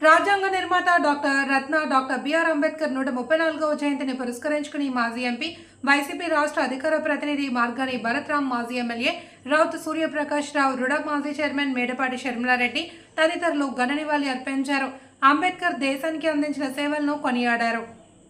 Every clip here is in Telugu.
రాజ్యాంగ నిర్మాత డాక్టర్ బిఆర్ అంబేద్కర్ 134వ జయంతిని పురస్కరించుకుని మాజీ ఎంపీ వైసీపీ రాష్ట్ర అధికార ప్రతినిధి మార్గాని భరత్రామ్, మాజీ ఎమ్మెల్యే రౌత్ సూర్యప్రకాష్ రావు, రుడా మాజీ చైర్మన్ మేడపాటి షర్మిలారెడ్డి తదితరులు ఘన నివాళి అర్పించారు. అంబేద్కర్ దేశానికి అందించిన సేవలను కొనియాడారు.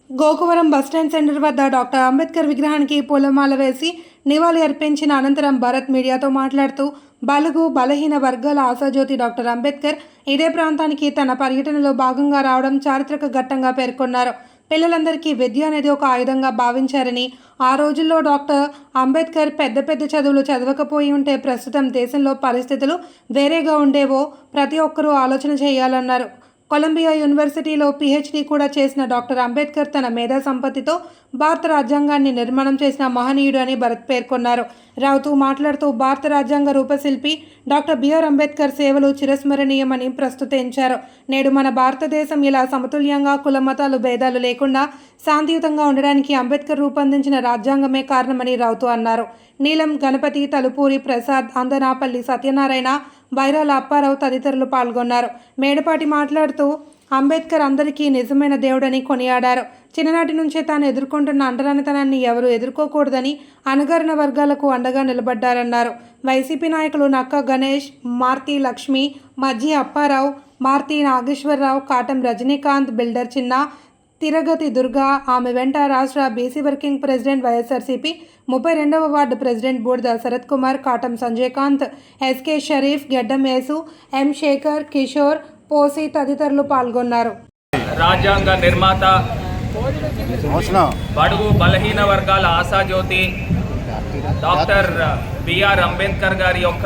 గోకువరం బస్టాండ్ సెంటర్ వద్ద డాక్టర్ అంబేద్కర్ విగ్రహానికి పూలమాల వేసి నివాళి అర్పించిన అనంతరం భరత్ మీడియాతో మాట్లాడుతూ, బలుగు బలహీన వర్గాల ఆశాజ్యోతి డాక్టర్ అంబేద్కర్ ఇదే ప్రాంతానికి తన పర్యటనలో భాగంగా రావడం చారిత్రక ఘట్టంగా పేర్కొన్నారు. పిల్లలందరికీ విద్య అనేది ఒక ఆయుధంగా భావించారని, ఆ రోజుల్లో డాక్టర్ అంబేద్కర్ పెద్ద పెద్ద చదువులు చదవకపోయి ఉంటే ప్రస్తుతం దేశంలో పరిస్థితులు వేరేగా ఉండేవో ప్రతి ఒక్కరూ ఆలోచన చేయాలన్నారు. కొలంబియా యూనివర్సిటీలో PhD కూడా చేసిన డాక్టర్ అంబేద్కర్ తన మేధా సంపత్తితో భారత రాజ్యాంగాన్ని నిర్మాణం చేసిన మహనీయుడు అని భరత్ పేర్కొన్నారు. రావుతూ మాట్లాడుతూ, భారత రాజ్యాంగ రూపశిల్పి డాక్టర్ బిఆర్ అంబేద్కర్ సేవలు చిరస్మరణీయమని ప్రస్తుతించారు. నేడు మన భారతదేశం ఇలా సమతుల్యంగా కుల మతాలు భేదాలు లేకుండా శాంతియుతంగా ఉండడానికి అంబేద్కర్ రూపొందించిన రాజ్యాంగమే కారణమని రావుతూ అన్నారు. నీలం, గణపతి, తలుపూరి ప్రసాద్, అందనాపల్లి సత్యనారాయణ, బైరాల అప్పారావు తదితరులు పాల్గొన్నారు. మేడపాటి మాట్లాడుతూ, అంబేద్కర్ అందరికీ నిజమైన దేవుడని కొనియాడారు. చిన్ననాటి నుంచే తాను ఎదుర్కొంటున్న అంటరానితనాన్ని ఎవరూ ఎదుర్కోకూడదని అణగారిన వర్గాలకు అండగా నిలబడ్డారన్నారు. వైసీపీ నాయకులు నక్కా గణేష్, మార్తి లక్ష్మి, మజ్జి అప్పారావు, మార్తి నాగేశ్వరరావు, కాటం రజనీకాంత్, బిల్డర్ చిన్న, తిరగతి దుర్గా, ఆమె వెంట రాష్ట్ర బీసీ వర్కింగ్ ప్రెసిడెంట్ వైఎస్ఆర్సీపీ 32వ ward president Boodida Sarath Kumar, Katam సంజయకాంత్, SK Sharif, గెడ్డం యేసు, M శేఖర్, కిషోర్, పోసి తదితరులు పాల్గొన్నారు. రాజ్యాంగ నిర్మాత, బడుగు బలహీన వర్గాల ఆశాజ్యోతి డాక్టర్ బిఆర్ అంబేద్కర్ గారి యొక్క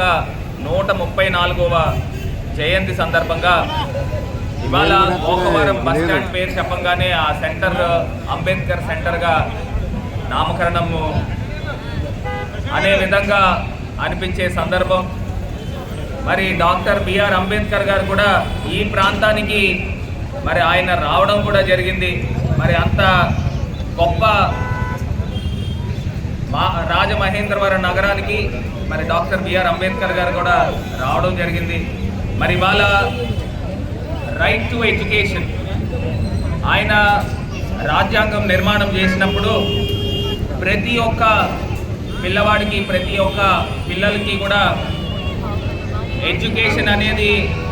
134వ జయంతి సందర్భంగా ఇవాళ గోకువరం బస్ స్టాండ్ పేరు చెప్పంగానే ఆ సెంటర్ అంబేద్కర్ సెంటర్గా నామకరణం అనే విధంగా అనిపించే సందర్భం. మరి డాక్టర్ బిఆర్ అంబేద్కర్ గారు కూడా ఈ ప్రాంతానికి మరి ఆయన రావడం కూడా జరిగింది. మరి అంత గొప్ప రాజమహేంద్రవరం నగరానికి మరి డాక్టర్ బిఆర్ అంబేద్కర్ గారు కూడా రావడం జరిగింది. మరి ఇవాళ రైట్ టు ఎడ్యుకేషన్ ఆయన రాజ్యాంగం నిర్మాణం చేసినప్పుడు ప్రతి ఒక్క పిల్లవాడికి, ప్రతి ఒక్క పిల్లలకి కూడా ఎడ్యుకేషన్ అనేది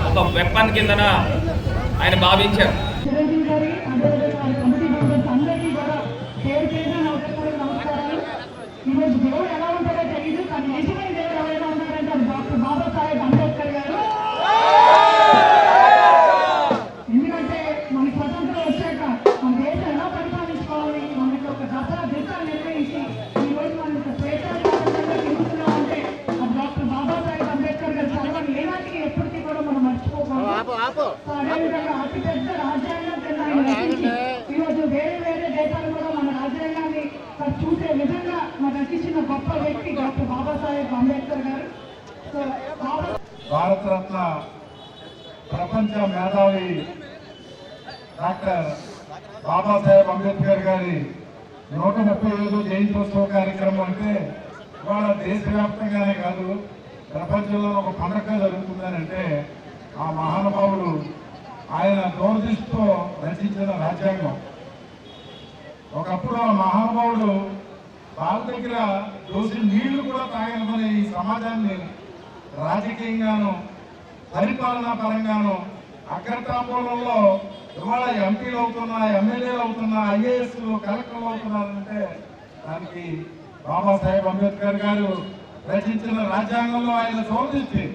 ఒక వెపన్ కిందన ఆయన భావించారు. అతిపెద్ద రాజ్యాంగం ఈరోజు వేరే వేరే దేశాలు కూడా మన రాజ్యాంగాన్ని చూసే విధంగా మనకు రచించిన గొప్ప వ్యక్తి డాక్టర్ బాబాసాహెబ్ అంబేద్కర్ గారు. భారతరత్న ప్రపంచ మేధావి డాక్టర్ బాబాసాహెబ్ అంబేద్కర్ గారి 135 జయంత్యోత్సవ కార్యక్రమం అంటే ఇవాళ దేశవ్యాప్తంగానే కాదు, ప్రపంచంలో ఒక పండగ జరుగుతుందని అంటే ఆ మహానుభావుడు ఆయన దూరదృష్టితో రచించిన రాజ్యాంగం. ఒకప్పుడు ఆ మహానుభావుడు వాళ్ళ దగ్గర దోసి నీళ్లు కూడా తాగలమని ఈ సమాజాన్ని రాజకీయంగాను పరిపాలనా పరంగాను అగ్రతాంబూలంలో ఇవాళ ఎంపీలు అవుతున్నా, ఎమ్మెల్యేలు అవుతున్నా, IASలు, కలెక్టర్లు అవుతున్నారంటే దానికి బాబాసాహెబ్ అంబేద్కర్ గారు రచించిన రాజ్యాంగంలో ఆయన దూరదృష్టి.